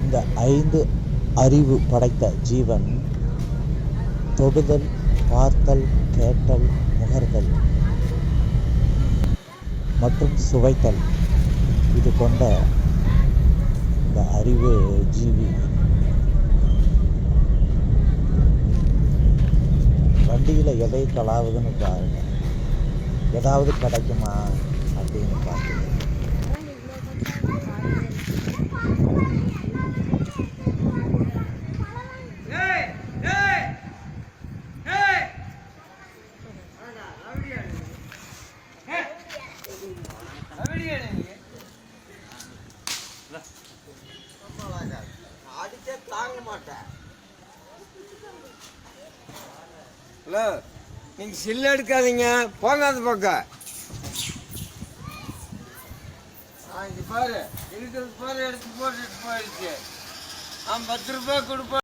இந்த 5 அறிவு படைத்த ஜீவன் தொடுதல், பார்த்தல், கேட்டல், முகர்தல் மற்றும் சுவைத்தல் இது கொண்ட இந்த அறிவு ஜீவி வண்டியில் எதை கலாவுதுன்னு பாருங்க. ஏதாவது கிடைக்குமா அப்படின்னு பார்த்து அடிச்சே தாங்க மாட்டேன். ஹலோ, நீங்கள் சில்லு எடுக்காதீங்க, போங்க அந்த பக்கம். இது பாரு, இருக்கிறது பாரு, எடுத்து போட்டுட்டு போயிடுச்சு. 10 ரூபாய் கொடுப்பேன்.